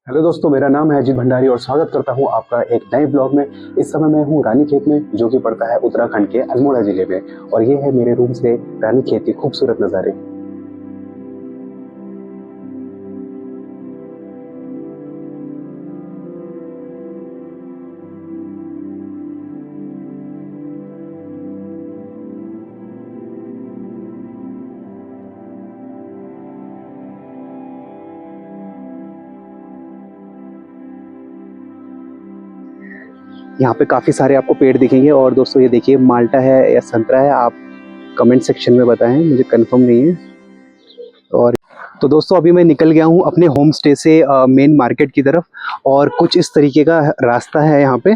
Hello दोस्तों, मेरा नाम है अजीत भंडारी और स्वागत करता हूं आपका एक नए ब्लॉग में। इस समय मैं हूं रानीखेत में, जो कि पड़ता है उत्तराखंड के अल्मोड़ा जिले में। और ये है मेरे रूम से रानीखेत के खूबसूरत नज़ारे। यहाँ पे काफ़ी सारे आपको पेड़ दिखेंगे। और दोस्तों ये देखिए, माल्टा है या संतरा है, आप कमेंट सेक्शन में बताएं, मुझे कंफर्म नहीं है। और तो दोस्तों अभी मैं निकल गया हूँ अपने होम स्टे से मेन मार्केट की तरफ। और कुछ इस तरीके का रास्ता है यहाँ पे।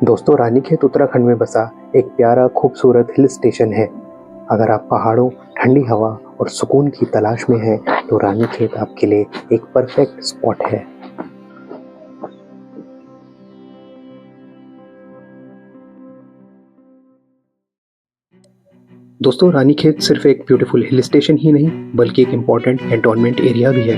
दोस्तों रानीखेत उत्तराखंड में बसा एक प्यारा खूबसूरत हिल स्टेशन है। अगर आप पहाड़ों, ठंडी हवा और सुकून की तलाश में हैं तो रानीखेत आपके लिए एक परफेक्ट स्पॉट है। दोस्तों रानीखेत सिर्फ एक ब्यूटीफुल हिल स्टेशन ही नहीं बल्कि एक इम्पॉर्टेंट कैंटोनमेंट एरिया भी है।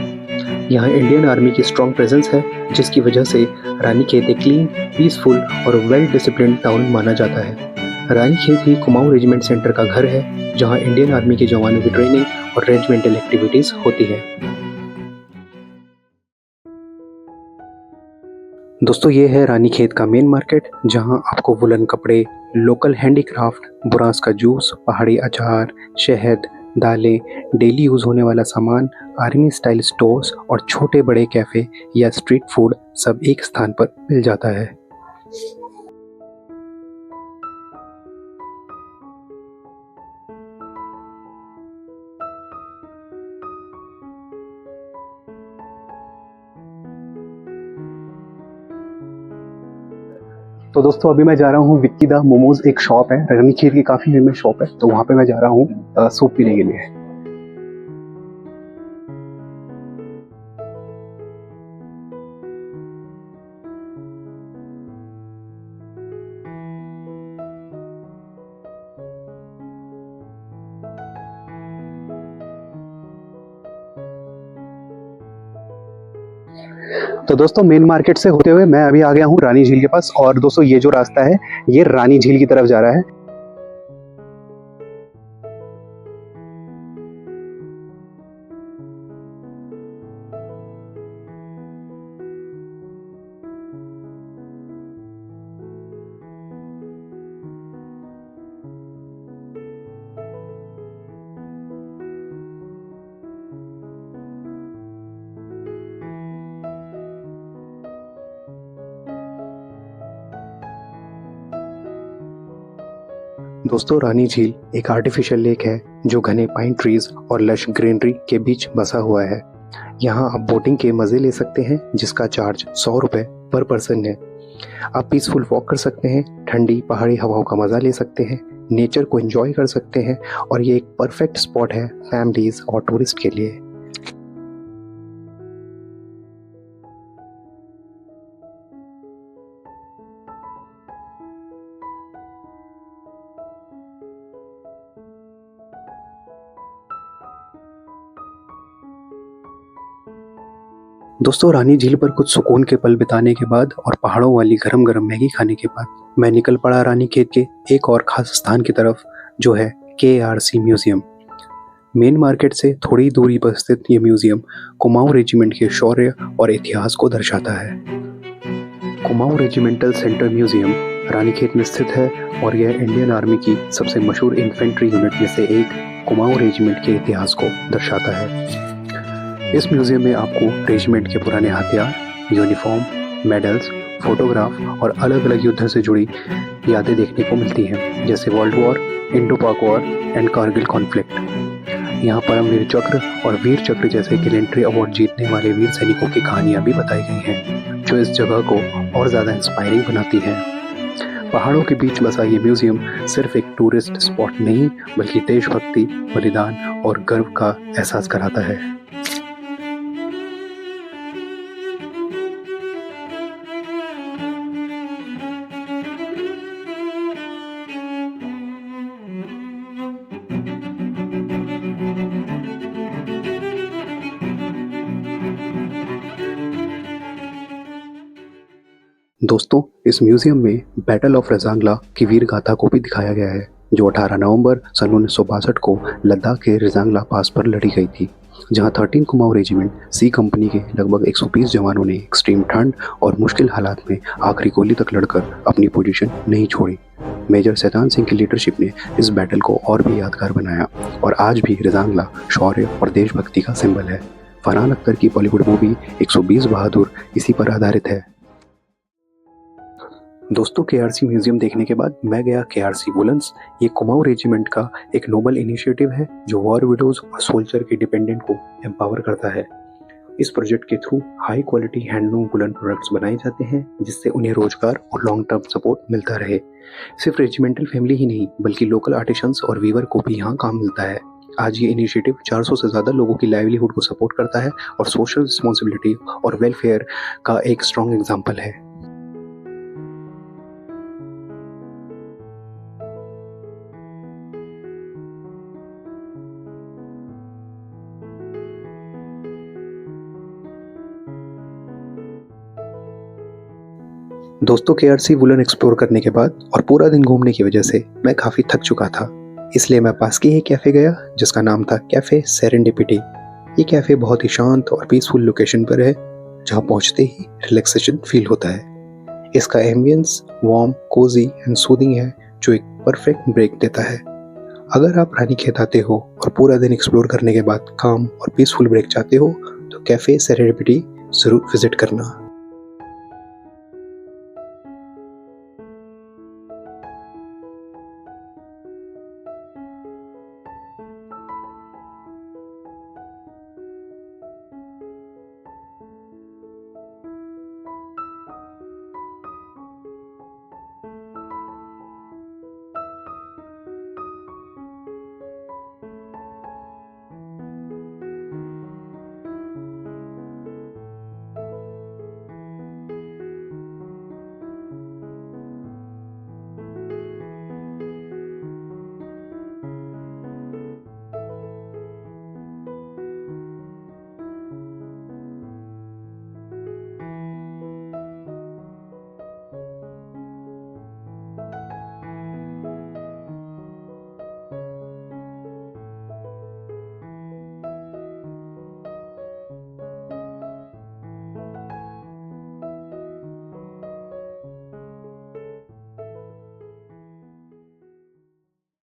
यहाँ इंडियन आर्मी की स्ट्रॉन्ग प्रेजेंस है, जिसकी वजह से रानीखेत एक क्लीन, पीसफुल और वेल डिसिप्लिन टाउन माना जाता है। रानीखेत ही कुमाऊं रेजिमेंट सेंटर का घर है, जहाँ इंडियन आर्मी के जवानों की ट्रेनिंग और रेजिमेंटल एक्टिविटीज होती है। दोस्तों ये है रानीखेत का मेन मार्केट, जहां आपको वुलन कपड़े, लोकल हैंडीक्राफ्ट, बुरांस का जूस, पहाड़ी अचार, शहद, दालें, डेली यूज़ होने वाला सामान, आर्मी स्टाइल स्टोर्स और छोटे बड़े कैफ़े या स्ट्रीट फूड सब एक स्थान पर मिल जाता है। तो दोस्तों अभी मैं जा रहा हूँ विक्की दा मोमोज, एक शॉप है रानीखेत की, काफ़ी फेमस शॉप है, तो वहाँ पे मैं जा रहा हूँ सूप पीने के लिए। तो दोस्तों मेन मार्केट से होते हुए मैं अभी आ गया हूँ रानी झील के पास। और दोस्तों ये जो रास्ता है ये रानी झील की तरफ जा रहा है। दोस्तों रानी झील एक आर्टिफिशियल लेक है, जो घने पाइन ट्रीज और लश ग्रीनरी के बीच बसा हुआ है। यहाँ आप बोटिंग के मजे ले सकते हैं, जिसका चार्ज 100 रुपये पर पर्सन है। आप पीसफुल वॉक कर सकते हैं, ठंडी पहाड़ी हवाओं का मजा ले सकते हैं, नेचर को एंजॉय कर सकते हैं। और ये एक परफेक्ट स्पॉट है फैमिलीज और टूरिस्ट के लिए। दोस्तों रानी झील पर कुछ सुकून के पल बिताने के बाद और पहाड़ों वाली गरम गरम मैगी खाने के बाद मैं निकल पड़ा रानीखेत के एक और खास स्थान की तरफ, जो है KRC म्यूजियम। मेन मार्केट से थोड़ी दूरी पर स्थित ये म्यूजियम कुमाऊं रेजिमेंट के शौर्य और इतिहास को दर्शाता है। Kumaon regimental centre museum Ranikhet में स्थित है और यह इंडियन आर्मी की सबसे मशहूर इन्फेंट्री यूनिट में से एक कुमाऊं रेजिमेंट के इतिहास को दर्शाता है। इस म्यूजियम में आपको रेजिमेंट के पुराने हथियार, यूनिफॉर्म, मेडल्स, फोटोग्राफ और अलग अलग युद्ध से जुड़ी यादें देखने को मिलती हैं, जैसे वर्ल्ड वॉर, इंडो पाक वॉर एंड कारगिल कॉन्फ्लिक्ट। यहाँ परमवीर चक्र और वीर चक्र जैसे गैलेंट्री अवार्ड जीतने वाले वीर सैनिकों की कहानियाँ भी बताई गई हैं, जो इस जगह को और ज़्यादा इंस्पायरिंग बनाती है। पहाड़ों के बीच बसा ये म्यूजियम सिर्फ एक टूरिस्ट स्पॉट नहीं बल्कि देशभक्ति, बलिदान और गर्व का एहसास कराता है। दोस्तों, इस म्यूजियम में बैटल ऑफ रजांगला की वीर गाथा को भी दिखाया गया है, जो 18 नवंबर सन 1962 को लद्दाख के रजांगला पास पर लड़ी गई थी, जहां 13 कुमाऊं रेजिमेंट सी कंपनी के लगभग 120 जवानों ने एक्सट्रीम ठंड और मुश्किल हालात में आखिरी गोली तक लड़कर अपनी पोजीशन नहीं छोड़ी। मेजर शैतान सिंह की लीडरशिप ने इस बैटल को और भी यादगार बनाया और आज भी रजांगला शौर्य और देशभक्ति का सिंबल है। फरहान अख्तर की बॉलीवुड मूवी 120 बहादुर इसी पर आधारित है। दोस्तों, केआरसी म्यूजियम देखने के बाद मैं गया केआरसी वुलन्स। ये कुमाऊं रेजिमेंट का एक नोबल इनिशिएटिव है जो वॉर विडोज और सोल्जर के डिपेंडेंट को एम्पावर करता है। इस प्रोजेक्ट के through high quality handloom woollen products बनाए जाते हैं, जिससे उन्हें रोजगार और लॉन्ग टर्म सपोर्ट मिलता रहे। सिर्फ रेजिमेंटल फैमिली ही नहीं, बल्कि लोकल आर्टिसंस और वीवर को भी यहाँ काम मिलता है। आज ये इनिशिएटिव 400 से ज़्यादा लोगों की लाइवलीहुड को सपोर्ट करता है और सोशल रिस्पॉन्सिबिलिटी और वेलफेयर का एक स्ट्रॉन्ग एग्जाम्पल है। दोस्तों, केआरसी वुलन एक्सप्लोर करने के बाद और पूरा दिन घूमने की वजह से मैं काफ़ी थक चुका था। इसलिए मैं पास के ही कैफ़े गया, जिसका नाम था कैफ़े सेरेंडिपिटी। ये कैफ़े बहुत ही शांत और पीसफुल लोकेशन पर है, जहाँ पहुँचते ही रिलैक्सेशन फील होता है। इसका ambience warm, Cozi and soothing है, जो एक परफेक्ट ब्रेक देता है। अगर आप रानीखेत आते हो और पूरा दिन एक्सप्लोर करने के बाद काम और पीसफुल ब्रेक चाहते हो, तो कैफ़े सेरेंडिपिटी ज़रूर विजिट करना।